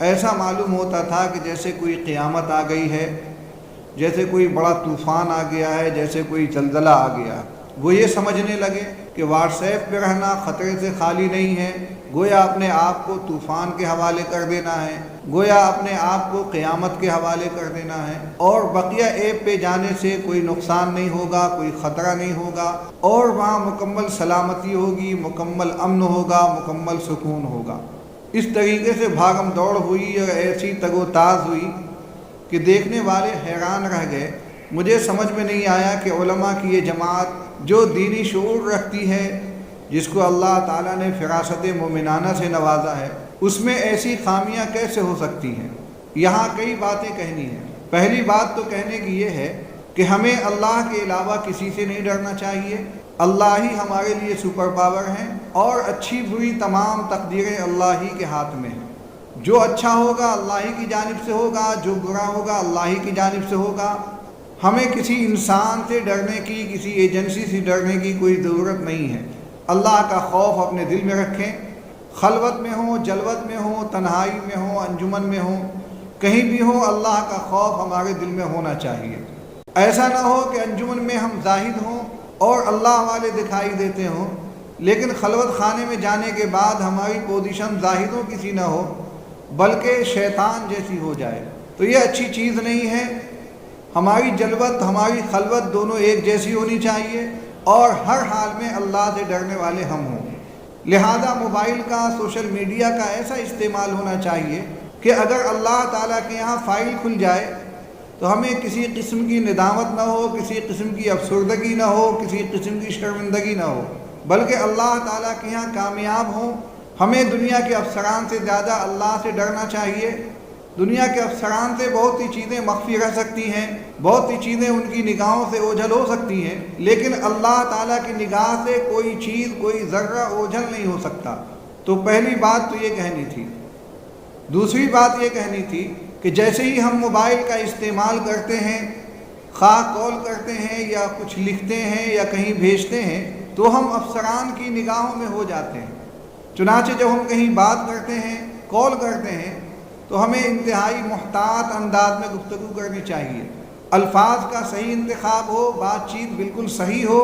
ایسا معلوم ہوتا تھا کہ جیسے کوئی قیامت آ گئی ہے، جیسے کوئی بڑا طوفان آ گیا ہے، جیسے کوئی زلزلہ آ گیا۔ وہ یہ سمجھنے لگے کہ واٹس ایپ پہ رہنا خطرے سے خالی نہیں ہے، گویا اپنے آپ کو طوفان کے حوالے کر دینا ہے، گویا اپنے آپ کو قیامت کے حوالے کر دینا ہے، اور بقیہ ایپ پہ جانے سے کوئی نقصان نہیں ہوگا، کوئی خطرہ نہیں ہوگا، اور وہاں مکمل سلامتی ہوگی، مکمل امن ہوگا، مکمل سکون ہوگا۔ اس طریقے سے بھاگم دوڑ ہوئی اور ایسی تگ و تاز ہوئی کہ دیکھنے والے حیران رہ گئے۔ مجھے سمجھ میں نہیں آیا کہ علماء کی یہ جماعت جو دینی شعور رکھتی ہے، جس کو اللہ تعالیٰ نے فراست مومنانہ سے نوازا ہے، اس میں ایسی خامیاں کیسے ہو سکتی ہیں۔ یہاں کئی باتیں کہنی ہیں۔ پہلی بات تو کہنے کی یہ ہے کہ ہمیں اللہ کے علاوہ کسی سے نہیں ڈرنا چاہیے۔ اللہ ہی ہمارے لیے سپر پاور ہیں، اور اچھی بری تمام تقدیریں اللہ ہی کے ہاتھ میں ہیں۔ جو اچھا ہوگا اللہ ہی کی جانب سے ہوگا، جو برا ہوگا اللہ ہی کی جانب سے ہوگا۔ ہمیں کسی انسان سے ڈرنے کی، کسی ایجنسی سے ڈرنے کی کوئی ضرورت نہیں ہے۔ اللہ کا خوف اپنے دل میں رکھیں، خلوت میں ہوں، جلوت میں ہوں، تنہائی میں ہوں، انجمن میں ہوں، کہیں بھی ہوں، اللہ کا خوف ہمارے دل میں ہونا چاہیے۔ ایسا نہ ہو کہ انجمن میں ہم زاہد ہوں اور اللہ والے دکھائی دیتے ہوں، لیکن خلوت خانے میں جانے کے بعد ہماری پوزیشن زاہدوں کی سی نہ ہو بلکہ شیطان جیسی ہو جائے، تو یہ اچھی چیز نہیں ہے۔ ہماری جلوت، ہماری خلوت دونوں ایک جیسی ہونی چاہیے، اور ہر حال میں اللہ سے ڈرنے والے ہم ہوں۔ لہذا موبائل کا، سوشل میڈیا کا ایسا استعمال ہونا چاہیے کہ اگر اللہ تعالیٰ کے یہاں فائل کھل جائے تو ہمیں کسی قسم کی ندامت نہ ہو، کسی قسم کی افسردگی نہ ہو، کسی قسم کی شرمندگی نہ ہو، بلکہ اللہ تعالیٰ کے یہاں کامیاب ہوں۔ ہمیں دنیا کے افسران سے زیادہ اللہ سے ڈرنا چاہیے۔ دنیا کے افسران سے بہت سی چیزیں مخفی رہ سکتی ہیں، بہت سی چیزیں ان کی نگاہوں سے اوجھل ہو سکتی ہیں، لیکن اللہ تعالیٰ کی نگاہ سے کوئی چیز، کوئی ذرہ اوجھل نہیں ہو سکتا۔ تو پہلی بات تو یہ کہنی تھی۔ دوسری بات یہ کہنی تھی کہ جیسے ہی ہم موبائل کا استعمال کرتے ہیں، خواہ کال کرتے ہیں یا کچھ لکھتے ہیں یا کہیں بھیجتے ہیں، تو ہم افسران کی نگاہوں میں ہو جاتے ہیں۔ چنانچہ جب ہم کہیں بات کرتے ہیں، کال کرتے ہیں، تو ہمیں انتہائی محتاط انداز میں گفتگو کرنی چاہیے۔ الفاظ کا صحیح انتخاب ہو، بات چیت بالکل صحیح ہو،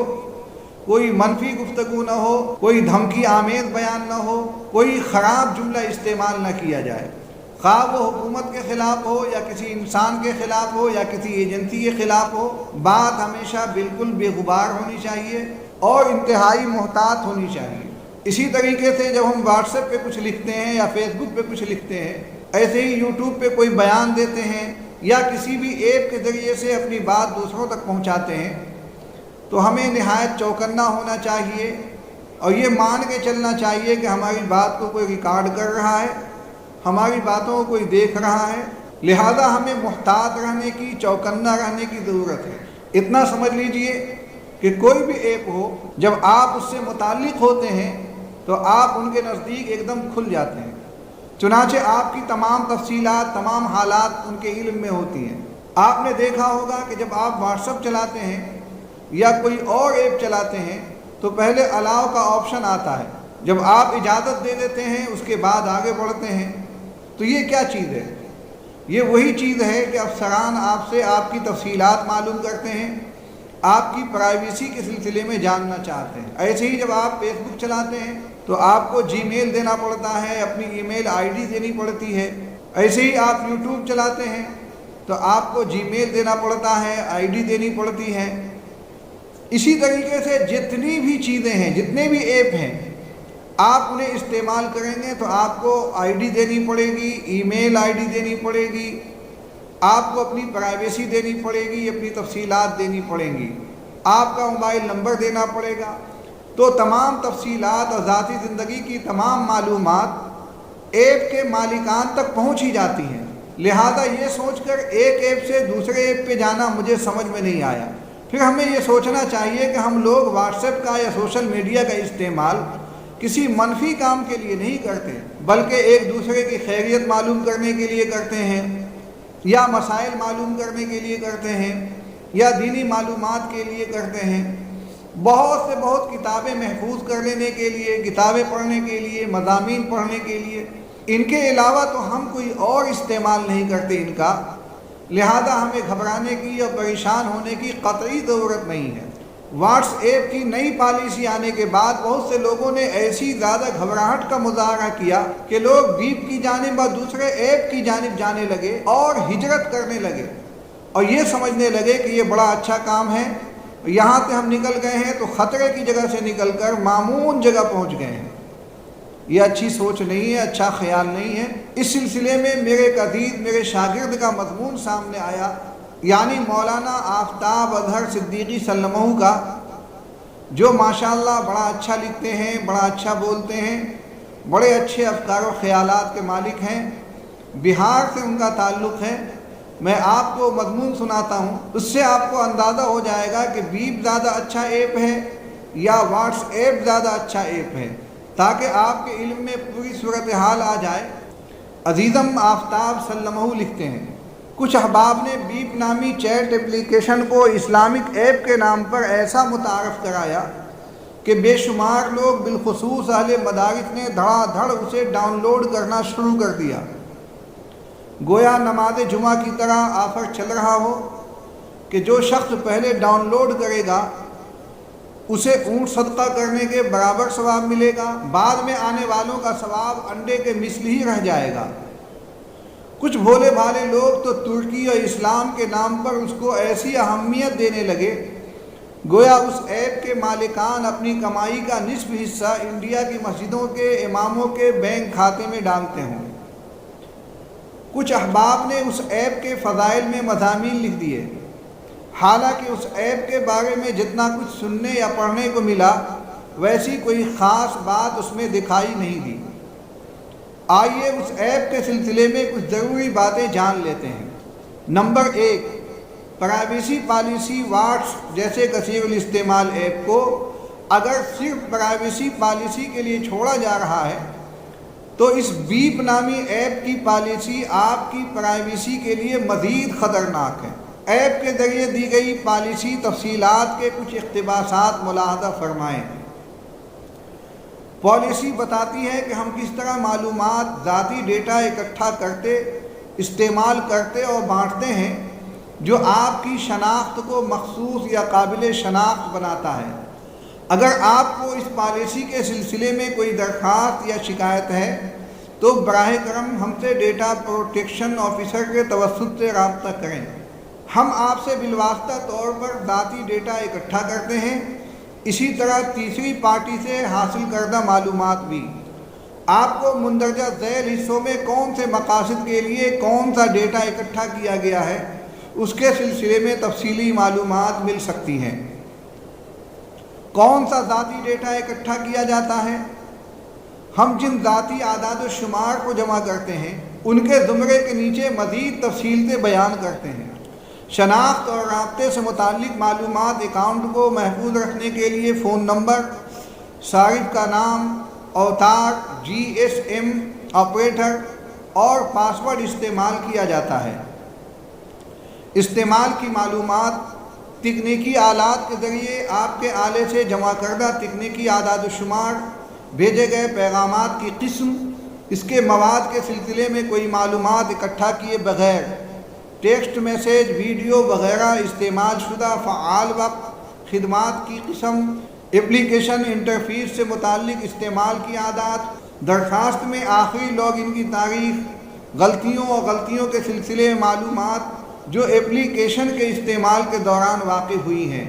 کوئی منفی گفتگو نہ ہو، کوئی دھمکی آمیز بیان نہ ہو، کوئی خراب جملہ استعمال نہ کیا جائے، خواہ وہ حکومت کے خلاف ہو یا کسی انسان کے خلاف ہو یا کسی ایجنسی کے خلاف ہو۔ بات ہمیشہ بالکل بے غبار ہونی چاہیے اور انتہائی محتاط ہونی چاہیے۔ اسی طریقے سے جب ہم واٹس ایپ پہ کچھ لکھتے ہیں یا فیس بک پہ کچھ لکھتے ہیں، ایسے ہی یوٹیوب پہ کوئی بیان دیتے ہیں یا کسی بھی ایپ کے ذریعے سے اپنی بات دوسروں تک پہنچاتے ہیں، تو ہمیں نہایت چوکنا ہونا چاہیے اور یہ مان کے چلنا چاہیے کہ ہماری بات کو کوئی ریکارڈ کر رہا ہے، ہماری باتوں کو کوئی دیکھ رہا ہے۔ لہذا ہمیں محتاط رہنے کی، چوکنا رہنے کی ضرورت ہے۔ اتنا سمجھ لیجئے کہ کوئی بھی ایپ ہو، جب آپ اس سے متعلق ہوتے ہیں تو آپ ان کے نزدیک ایک دم کھل جاتے ہیں، چنانچہ آپ کی تمام تفصیلات، تمام حالات ان کے علم میں ہوتی ہیں۔ آپ نے دیکھا ہوگا کہ جب آپ واٹس ایپ چلاتے ہیں یا کوئی اور ایپ چلاتے ہیں تو پہلے الاؤ کا آپشن آتا ہے، جب آپ اجازت دے دیتے ہیں اس کے بعد آگے بڑھتے ہیں۔ تو یہ کیا چیز ہے؟ یہ وہی چیز ہے کہ افسران آپ سے آپ کی تفصیلات معلوم کرتے ہیں، آپ کی پرائیویسی کے سلسلے میں جاننا چاہتے ہیں۔ ایسے ہی جب آپ فیس بک چلاتے ہیں تو آپ کو جی میل دینا پڑتا ہے، اپنی ای میل آئی ڈی دینی پڑتی ہے۔ ایسے ہی آپ یوٹیوب چلاتے ہیں تو آپ کو جی میل دینا پڑتا ہے، آئی ڈی دینی پڑتی ہے۔ اسی طریقے سے جتنی بھی چیزیں ہیں، جتنے بھی ایپ ہیں، آپ انہیں استعمال کریں گے تو آپ کو آئی ڈی دینی پڑے گی، ای میل آئی ڈی دینی پڑے گی، آپ کو اپنی پرائیویسی دینی پڑے گی، اپنی تفصیلات دینی پڑیں گی، آپ کا موبائل نمبر دینا پڑے گا۔ تو تمام تفصیلات اور ذاتی زندگی کی تمام معلومات ایپ کے مالکان تک پہنچ ہی جاتی ہیں۔ لہذا یہ سوچ کر ایک ایپ سے دوسرے ایپ پہ جانا مجھے سمجھ میں نہیں آیا۔ پھر ہمیں یہ سوچنا چاہیے کہ ہم لوگ واٹس ایپ کا یا سوشل میڈیا کا استعمال کسی منفی کام کے لیے نہیں کرتے، بلکہ ایک دوسرے کی خیریت معلوم کرنے کے لیے کرتے ہیں، یا مسائل معلوم کرنے کے لیے کرتے ہیں، یا دینی معلومات کے لیے کرتے ہیں، بہت سے بہت کتابیں محفوظ کر لینے کے لیے، کتابیں پڑھنے کے لیے، مضامین پڑھنے کے لیے۔ ان کے علاوہ تو ہم کوئی اور استعمال نہیں کرتے ان کا، لہذا ہمیں گھبرانے کی یا پریشان ہونے کی قطعی ضرورت نہیں ہے۔ واٹس ایپ کی نئی پالیسی آنے کے بعد بہت سے لوگوں نے ایسی زیادہ گھبراہٹ کا مظاہرہ کیا کہ لوگ بیپ کی جانب اور دوسرے ایپ کی جانب جانے لگے اور ہجرت کرنے لگے اور یہ سمجھنے لگے کہ یہ بڑا اچھا کام ہے، یہاں سے ہم نکل گئے ہیں تو خطرے کی جگہ سے نکل کر مامون جگہ پہنچ گئے ہیں۔ یہ اچھی سوچ نہیں ہے، اچھا خیال نہیں ہے۔ اس سلسلے میں میرے ایک عزیز میرے شاگرد کا مضمون سامنے آیا، یعنی مولانا آفتاب اظہر صدیقی سلمہ کا، جو ماشاءاللہ بڑا اچھا لکھتے ہیں، بڑا اچھا بولتے ہیں، بڑے اچھے افکار و خیالات کے مالک ہیں، بہار سے ان کا تعلق ہے۔ میں آپ کو مضمون سناتا ہوں، اس سے آپ کو اندازہ ہو جائے گا کہ بیپ زیادہ اچھا ایپ ہے یا واٹس ایپ زیادہ اچھا ایپ ہے، تاکہ آپ کے علم میں پوری صورتحال آ جائے۔ عزیزم آفتاب سلمہ لکھتے ہیں، کچھ احباب نے بیپ نامی چیٹ اپلیکیشن کو اسلامک ایپ کے نام پر ایسا متعارف کرایا کہ بے شمار لوگ بالخصوص اہل مدارس نے دھڑا دھڑ اسے ڈاؤن لوڈ کرنا شروع کر دیا، گویا نماز جمعہ کی طرح آفر چل رہا ہو کہ جو شخص پہلے ڈاؤن لوڈ کرے گا اسے اونٹ صدقہ کرنے کے برابر ثواب ملے گا، بعد میں آنے والوں کا ثواب انڈے کے مثل ہی رہ جائے گا۔ کچھ بھولے بھالے لوگ تو ترکی اور اسلام کے نام پر اس کو ایسی اہمیت دینے لگے گویا اس ایپ کے مالکان اپنی کمائی کا نصف حصہ انڈیا کی مسجدوں کے اماموں کے بینک کھاتے میں ڈالتے ہوں۔ کچھ احباب نے اس ایپ کے فضائل میں مضامین لکھ دیے، حالانکہ اس ایپ کے بارے میں جتنا کچھ سننے یا پڑھنے کو ملا ویسی کوئی خاص بات اس میں دکھائی نہیں دی۔ آئیے اس ایپ کے سلسلے میں کچھ ضروری باتیں جان لیتے ہیں۔ نمبر 1، پرائیویسی پالیسی واٹس جیسے کثیر الاستعمال ایپ کو اگر صرف پرائیویسی پالیسی کے لیے چھوڑا جا رہا ہے تو اس بیپ نامی ایپ کی پالیسی آپ کی پرائیویسی کے لیے مزید خطرناک ہے۔ ایپ کے ذریعے دی گئی پالیسی تفصیلات کے کچھ اقتباسات ملاحظہ فرمائیں۔ پالیسی بتاتی ہے کہ ہم کس طرح معلومات، ذاتی ڈیٹا اکٹھا کرتے، استعمال کرتے اور بانٹتے ہیں جو آپ کی شناخت کو مخصوص یا قابل شناخت بناتا ہے۔ اگر آپ کو اس پالیسی کے سلسلے میں کوئی درخواست یا شکایت ہے تو براہ کرم ہم سے ڈیٹا پروٹیکشن آفیسر کے توسط سے رابطہ کریں۔ ہم آپ سے بالواسطہ طور پر ذاتی ڈیٹا اکٹھا کرتے ہیں، اسی طرح تیسری پارٹی سے حاصل کردہ معلومات بھی۔ آپ کو مندرجہ ذیل حصوں میں کون سے مقاصد کے لیے کون سا ڈیٹا اکٹھا کیا گیا ہے اس کے سلسلے میں تفصیلی معلومات مل سکتی ہیں۔ کون سا ذاتی ڈیٹا اکٹھا کیا جاتا ہے؟ ہم جن ذاتی اعداد و شمار کو جمع کرتے ہیں ان کے زمرے کے نیچے مزید تفصیل سے بیان کرتے ہیں۔ شناخت اور رابطے سے متعلق معلومات اکاؤنٹ کو محفوظ رکھنے کے لیے فون نمبر، صارف کا نام، اوتار، جی ایس ایم آپریٹر اور پاسورڈ استعمال کیا جاتا ہے۔ استعمال کی معلومات تکنیکی آلات کے ذریعے آپ کے آلے سے جمع کردہ تکنیکی اعداد و شمار، بھیجے گئے پیغامات کی قسم، اس کے مواد کے سلسلے میں کوئی معلومات اکٹھا کیے بغیر ٹیکسٹ میسیج، ویڈیو وغیرہ، استعمال شدہ فعال وقت، خدمات کی قسم، اپلیکیشن انٹرفیس سے متعلق استعمال کی عادات، درخواست میں آخری لاگ ان کی تاریخ، غلطیوں اور غلطیوں کے سلسلے میں معلومات جو اپلیکیشن کے استعمال کے دوران واقع ہوئی ہیں،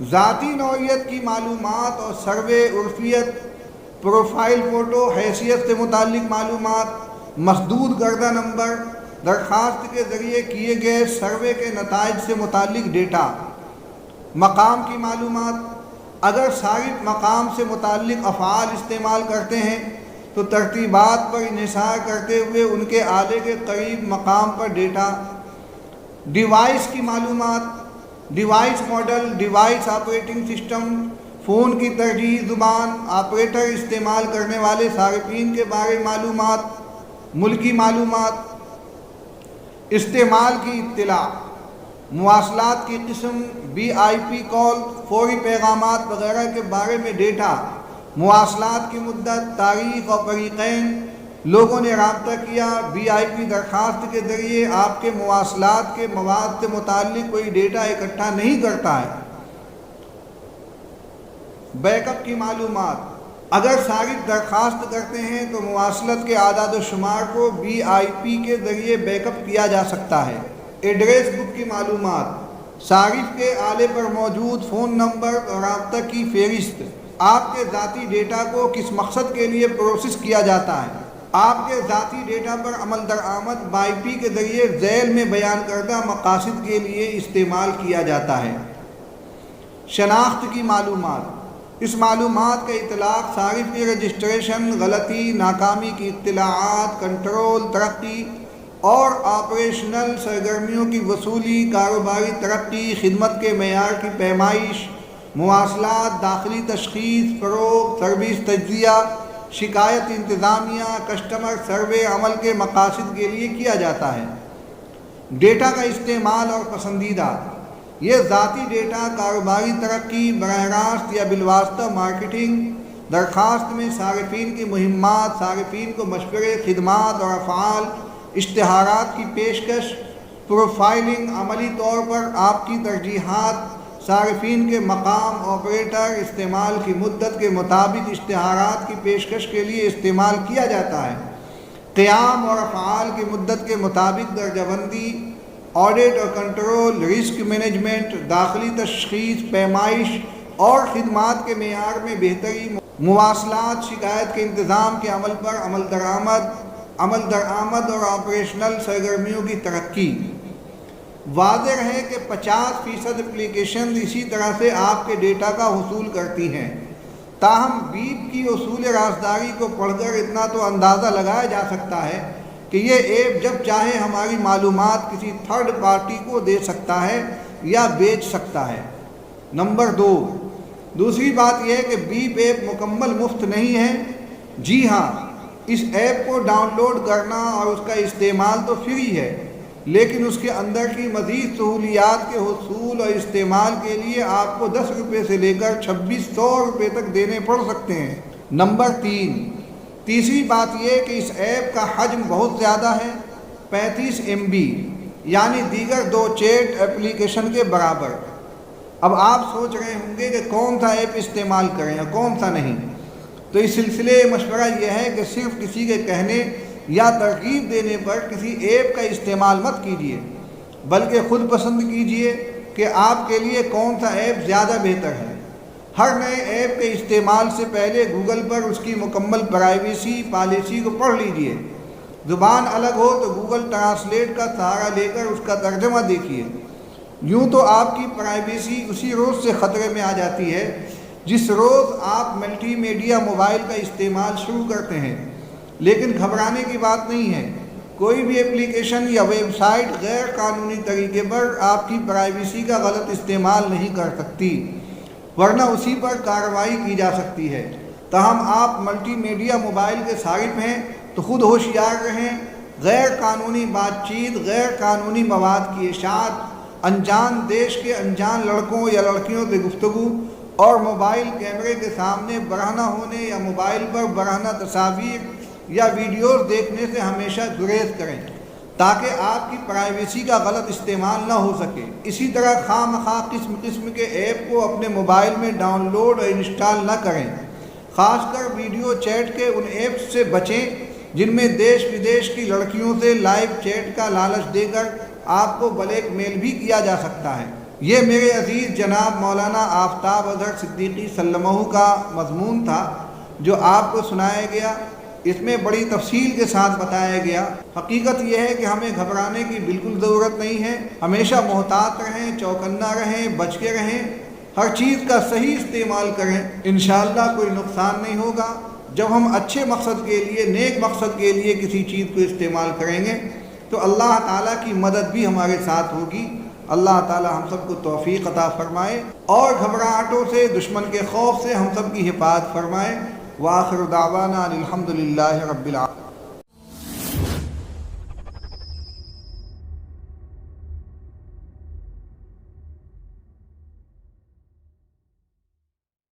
ذاتی نوعیت کی معلومات اور سروے، عرفیت، پروفائل فوٹو، حیثیت سے متعلق معلومات، مسدود کردہ نمبر، درخواست کے ذریعے کیے گئے سروے کے نتائج سے متعلق ڈیٹا، مقام کی معلومات۔ اگر صارف مقام سے متعلق افعال استعمال کرتے ہیں تو ترتیبات پر انحصار کرتے ہوئے ان کے آلے کے قریب مقام پر ڈیٹا، ڈیوائس کی معلومات، device model, device operating system, phone کی ترجیح زبان، آپریٹر، استعمال کرنے والے صارفین کے بارے معلومات، ملکی معلومات، استعمال کی اطلاع، مواصلات کی قسم، بی آئی پی کال، فوری پیغامات وغیرہ کے بارے میں ڈیٹا، مواصلات کی مدت، تاریخ اور فریقین، لوگوں نے رابطہ کیا، VIP درخواست کے ذریعے آپ کے مواصلات کے مواد سے متعلق کوئی ڈیٹا اکٹھا نہیں کرتا ہے۔ بیک اپ کی معلومات، اگر صارف درخواست کرتے ہیں تو مواصلت کے اعداد و شمار کو VIP کے ذریعے بیک اپ کیا جا سکتا ہے۔ ایڈریس بک کی معلومات، صارف کے آلے پر موجود فون نمبر اور رابطہ کی فہرست، آپ کے ذاتی ڈیٹا کو کس مقصد کے لیے پروسیس کیا جاتا ہے۔ آپ کے ذاتی ڈیٹا پر عمل درآمد BIP کے ذریعے ذیل میں بیان کردہ مقاصد کے لیے استعمال کیا جاتا ہے۔ شناخت کی معلومات، اس معلومات کا اطلاق صارف کی رجسٹریشن، غلطی، ناکامی کی اطلاعات، کنٹرول، ترقی اور آپریشنل سرگرمیوں کی وصولی، کاروباری ترقی، خدمت کے معیار کی پیمائش، مواصلات، داخلی تشخیص، فروغ، سروس تجزیہ، شکایت انتظامیہ، کسٹمر سروے عمل کے مقاصد کے لیے کیا جاتا ہے۔ ڈیٹا کا استعمال اور پسندیدہ، یہ ذاتی ڈیٹا کاروباری ترقی، براہ راست یا بالواسطہ مارکیٹنگ، درخواست میں صارفین کی مہمات، صارفین کو مشورے، خدمات اور افعال، اشتہارات کی پیشکش، پروفائلنگ، عملی طور پر آپ کی ترجیحات، صارفین کے مقام، آپریٹر، استعمال کی مدت کے مطابق اشتہارات کی پیشکش کے لیے استعمال کیا جاتا ہے۔ قیام اور افعال کی مدت کے مطابق درجہ بندی، آڈٹ اور کنٹرول، رسک مینجمنٹ، داخلی تشخیص، پیمائش اور خدمات کے معیار میں بہتری، مواصلات، شکایت کے انتظام کے عمل پر عمل درآمد اور آپریشنل سرگرمیوں کی ترقی۔ واضح ہے کہ 50% اپلیکیشن اسی طرح سے آپ کے ڈیٹا کا حصول کرتی ہیں۔ تاہم بیپ کی اصول رازداری کو پڑھ کر اتنا تو اندازہ لگایا جا سکتا ہے کہ یہ ایپ جب چاہے ہماری معلومات کسی تھرڈ پارٹی کو دے سکتا ہے یا بیچ سکتا ہے۔ نمبر 2، دوسری بات یہ ہے کہ بیپ ایپ مکمل مفت نہیں ہے۔ جی ہاں، اس ایپ کو ڈاؤن لوڈ کرنا اور اس کا استعمال تو فری ہے، لیکن اس کے اندر کی مزید سہولیات کے حصول اور استعمال کے لیے آپ کو 10 روپے سے لے کر 2600 روپے تک دینے پڑ سکتے ہیں۔ نمبر 3، تیسری بات یہ کہ اس ایپ کا حجم بہت زیادہ ہے، 35 MB، یعنی دیگر 2 چیٹ اپلیکیشن کے برابر۔ اب آپ سوچ رہے ہوں گے کہ کون سا ایپ استعمال کریں اور کون سا نہیں، تو اس سلسلے مشورہ یہ ہے کہ صرف کسی کے کہنے یا ترغیب دینے پر کسی ایپ کا استعمال مت کیجیے، بلکہ خود پسند کیجیے کہ آپ کے لیے کون سا ایپ زیادہ بہتر ہے۔ ہر نئے ایپ کے استعمال سے پہلے گوگل پر اس کی مکمل پرائیویسی پالیسی کو پڑھ لیجیے۔ زبان الگ ہو تو گوگل ٹرانسلیٹ کا سہارا لے کر اس کا ترجمہ دیکھیے۔ یوں تو آپ کی پرائیویسی اسی روز سے خطرے میں آ جاتی ہے جس روز آپ ملٹی میڈیا موبائل کا استعمال شروع کرتے ہیں۔ لیکن گھبرانے کی بات نہیں ہے، کوئی بھی اپلیکیشن یا ویب سائٹ غیر قانونی طریقے پر آپ کی پرائیویسی کا غلط استعمال نہیں کر سکتی، ورنہ اسی پر کارروائی کی جا سکتی ہے۔ تاہم آپ ملٹی میڈیا موبائل کے صارف ہیں تو خود ہوشیار رہیں۔ غیر قانونی بات چیت، غیر قانونی مواد کی اشاعت، انجان دیش کے انجان لڑکوں یا لڑکیوں سے گفتگو اور موبائل کیمرے کے سامنے برہنہ ہونے یا موبائل پر برہنہ تصاویر یا ویڈیوز دیکھنے سے ہمیشہ گریز کریں تاکہ آپ کی پرائیویسی کا غلط استعمال نہ ہو سکے۔ اسی طرح خواہ مخواہ قسم کے ایپ کو اپنے موبائل میں ڈاؤن لوڈ اور انسٹال نہ کریں۔ خاص کر ویڈیو چیٹ کے ان ایپس سے بچیں جن میں دیش ودیش کی لڑکیوں سے لائیو چیٹ کا لالچ دے کر آپ کو بلیک میل بھی کیا جا سکتا ہے۔ یہ میرے عزیز جناب مولانا آفتاب اظہر صدیقی سلمہ کا مضمون تھا جو آپ کو سنایا گیا۔ اس میں بڑی تفصیل کے ساتھ بتایا گیا۔ حقیقت یہ ہے کہ ہمیں گھبرانے کی بالکل ضرورت نہیں ہے، ہمیشہ محتاط رہیں، چوکنا رہیں، بچ کے رہیں، ہر چیز کا صحیح استعمال کریں، انشاءاللہ کوئی نقصان نہیں ہوگا۔ جب ہم اچھے مقصد کے لیے، نیک مقصد کے لیے کسی چیز کو استعمال کریں گے تو اللہ تعالیٰ کی مدد بھی ہمارے ساتھ ہوگی۔ اللہ تعالیٰ ہم سب کو توفیق عطا فرمائے اور گھبراہٹوں سے، دشمن کے خوف سے ہم سب کی حفاظت فرمائے۔ وآخر دعوانا الحمدللہ رب العالمین۔